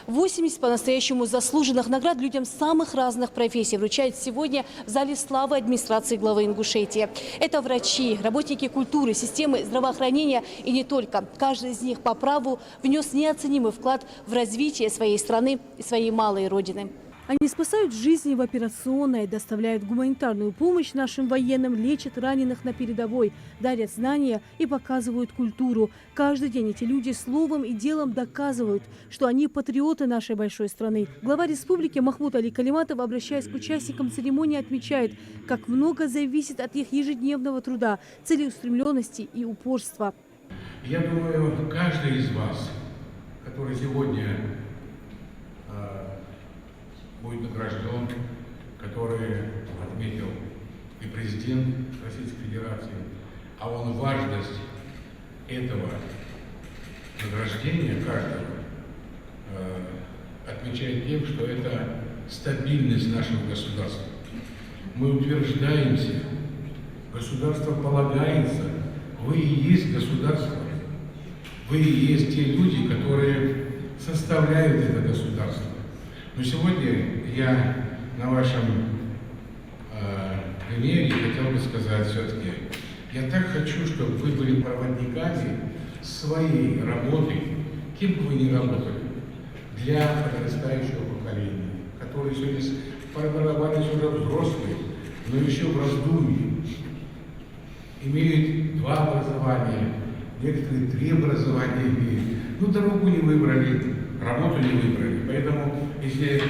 80 по-настоящему заслуженных наград людям самых разных профессий вручают сегодня в Зале славы администрации главы Ингушетии. Это врачи, работники культуры, системы здравоохранения и не только. Каждый из них по праву внес неоценимый вклад в развитие своей страны и своей малой родины. Они спасают жизни в операционной, доставляют гуманитарную помощь нашим военным, лечат раненых на передовой, дарят знания и показывают культуру. Каждый день эти люди словом и делом доказывают, что они патриоты нашей большой страны. Глава республики Махмуд Али Калиматов, обращаясь к участникам церемонии, отмечает, как много зависит от их ежедневного труда, целеустремленности и упорства. Я думаю, каждый из вас, который сегодня будет награжден, который отметил и президент Российской Федерации, а он важность этого награждения каждого отмечает тем, что это стабильность нашего государства. Мы утверждаемся, государство полагается, вы и есть государство, вы и есть те люди, которые составляют это государство. Но сегодня я на вашем примере хотел бы сказать все-таки, я так хочу, чтобы вы были проводниками своей работы, кем бы вы ни работали, для подрастающего поколения, которые сегодня сформировались уже взрослые, но еще в раздумье, имеют 2 образования, некоторые 3 образования имеют, но дорогу не выбрали, работу не выбрали. Поэтому, если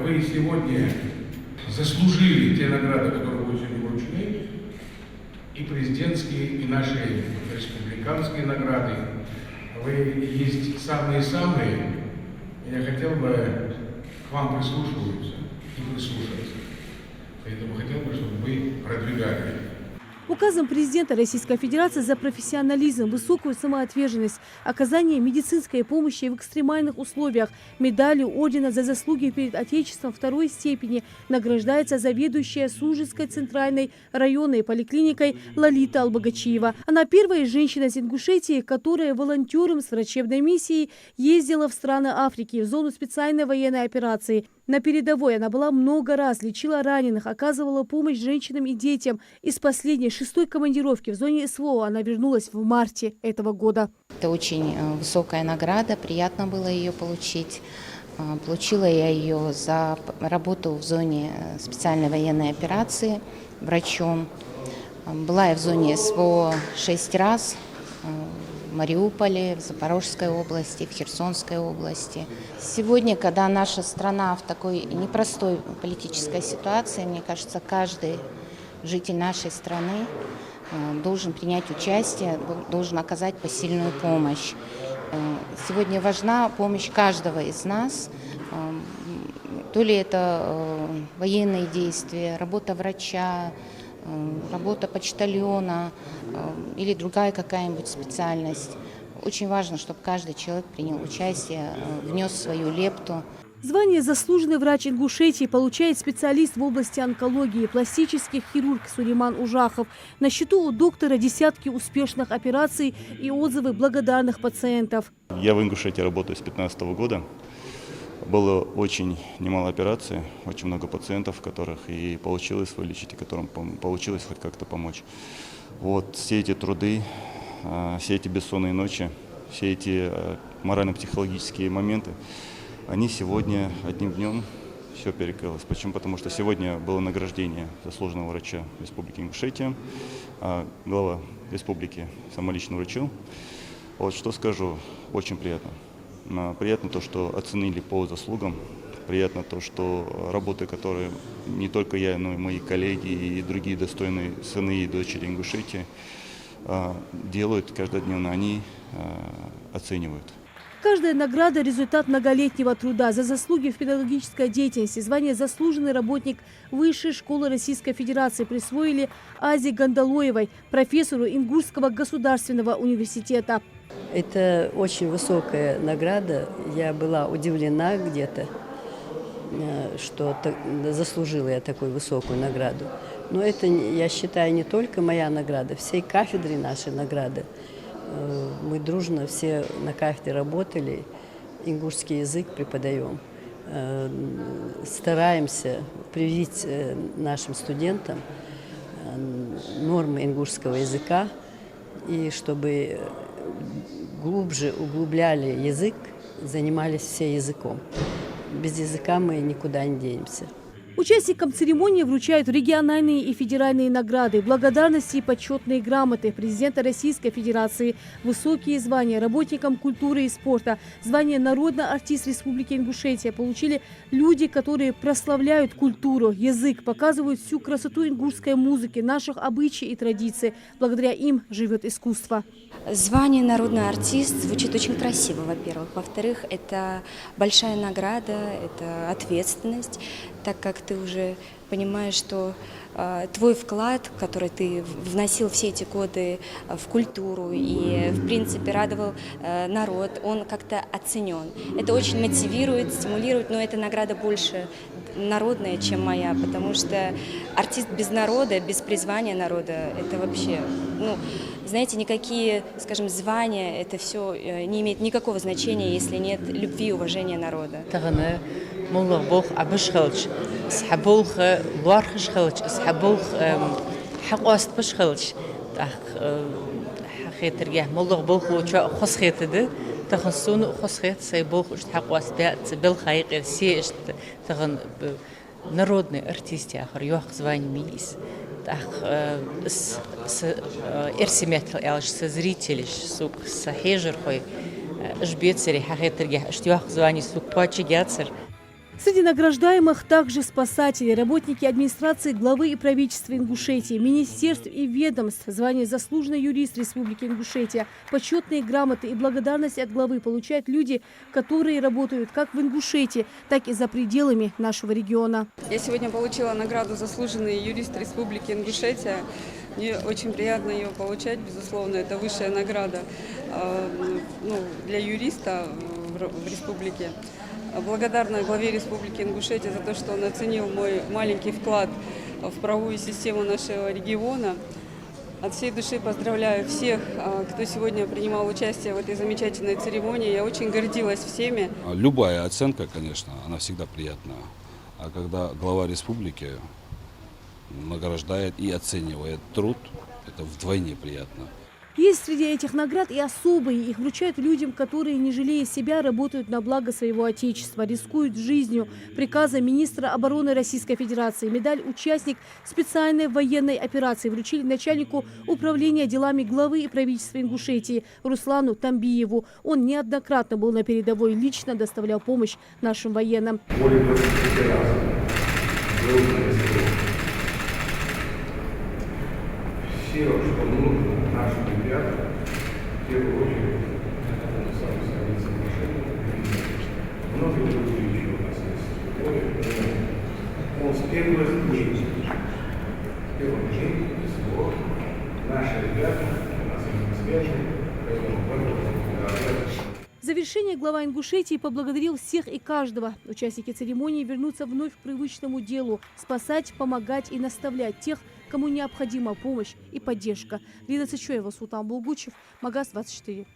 вы сегодня заслужили те награды, которые будут сегодня вручены, и президентские, и наши республиканские награды, вы есть самые-самые, я хотел бы к вам прислушиваться и прислушаться. Поэтому хотел бы, чтобы вы продвигали. Указом президента Российской Федерации за профессионализм, высокую самоотверженность, оказание медицинской помощи в экстремальных условиях, медалью ордена за заслуги перед Отечеством 2-й степени награждается заведующая Сужицкой центральной районной поликлиникой Лолита Албагачиева. Она первая женщина из Ингушетии, которая волонтером с врачебной миссией ездила в страны Африки в зону специальной военной операции. На передовой она была много раз, лечила раненых, оказывала помощь женщинам и детям. Из последней 6-й командировки в зоне СВО она вернулась в марте этого года. Это очень высокая награда, приятно было ее получить. Получила я ее за работу в зоне специальной военной операции врачом. Была я в зоне СВО 6 раз. В Мариуполе, в Запорожской области, в Херсонской области. Сегодня, когда наша страна в такой непростой политической ситуации, мне кажется, каждый житель нашей страны должен принять участие, должен оказать посильную помощь. Сегодня важна помощь каждого из нас, то ли это военные действия, работа врача, работа почтальона или другая какая-нибудь специальность. Очень важно, чтобы каждый человек принял участие, внес свою лепту. Звание «Заслуженный врач Ингушетии» получает специалист в области онкологии, пластический хирург Сулейман Ужахов. На счету у доктора десятки успешных операций и отзывы благодарных пациентов. Я в Ингушетии работаю с 2015 года. Было очень немало операций, очень много пациентов, которых и получилось вылечить, и которым получилось хоть как-то помочь. Вот все эти труды, все эти бессонные ночи, все эти морально-психологические моменты, они сегодня одним днем все перекрылось. Почему? Потому что сегодня было награждение заслуженного врача Республики Ингушетия, глава республики самолично вручил. Вот что скажу, очень приятно. Приятно то, что оценили по заслугам. Приятно то, что работы, которые не только я, но и мои коллеги и другие достойные сыны и дочери Ингушетии делают каждодневно, они оценивают. Каждая награда – результат многолетнего труда. За заслуги в педагогической деятельности звание «Заслуженный работник Высшей школы Российской Федерации» присвоили Азе Гандалоевой, профессору Ингушского государственного университета. Это очень высокая награда. Я была удивлена где-то, что заслужила я такую высокую награду. Но это, я считаю, не только моя награда, всей кафедры нашей награды. Мы дружно все на кафедре работали ингушский язык преподаем. Стараемся привить нашим студентам нормы ингушского языка, и чтобы глубже углубляли язык, занимались все языком. Без языка мы никуда не денемся. Участникам церемонии вручают региональные и федеральные награды, благодарности и почетные грамоты президента Российской Федерации, высокие звания работникам культуры и спорта, звание «Народный артист Республики Ингушетия» получили люди, которые прославляют культуру, язык, показывают всю красоту ингушской музыки, наших обычаев и традиций. Благодаря им живет искусство. Звание «Народный артист» звучит очень красиво, во-первых. Во-вторых, это большая награда, это ответственность, так как ты уже понимаешь, что твой вклад, который ты вносил все эти годы в культуру и, в принципе, радовал народ, он как-то оценен. Это очень мотивирует, стимулирует, но эта награда больше народная, чем моя, потому что артист без народа, без призвания народа, это вообще, знаете, никакие, скажем, звания, это все не имеет никакого значения, если нет любви и уважения народа. مولغ بوخ عبش خلش سحبوخ وارخش خلش سحبوخ حقاست بش خلش تخ حقيت رجع مولغ بوخ وشو خص خيت ده تخصون خص خيت سيبوخ وش حقاست بيت بالخيق سيش تخن народный артист آخر يوخ زواني ميليس تخ إرسمت الألش سزريتلش سوق صحيجر خوي إش بيتصير حقيت رجع إش يوخ زواني سوق باتشي جاتسر. Среди награждаемых также спасатели, работники администрации главы и правительства Ингушетии, министерств и ведомств, звание «Заслуженный юрист Республики Ингушетия», почетные грамоты и благодарность от главы получают люди, которые работают как в Ингушетии, так и за пределами нашего региона. Я сегодня получила награду «Заслуженный юрист Республики Ингушетия». Мне очень приятно ее получать, безусловно, это высшая награда для юриста в республике. Благодарна главе Республики Ингушетия за то, что он оценил мой маленький вклад в правовую систему нашего региона. От всей души поздравляю всех, кто сегодня принимал участие в этой замечательной церемонии. Я очень гордилась всеми. Любая оценка, конечно, она всегда приятна. А когда глава республики награждает и оценивает труд, это вдвойне приятно. Есть среди этих наград и особые. Их вручают людям, которые, не жалея себя, работают на благо своего Отечества, рискуют жизнью. Приказом министра обороны Российской Федерации медаль «Участник специальной военной операции» вручили начальнику управления делами главы и правительства Ингушетии Руслану Тамбиеву. Он неоднократно был на передовой, лично доставлял помощь нашим военным. Все, что нужно нашим ребятам, в первую очередь, это самые столицы машины. Много людей еще у нас есть. Он с первых дней, всего, наши ребята, у нас есть связи, поэтому В завершение глава Ингушетии поблагодарил всех и каждого. Участники церемонии вернутся вновь к привычному делу – спасать, помогать и наставлять тех, кому необходима помощь и поддержка. Лина Цычоева, Султан Булгучев, Магаз 24.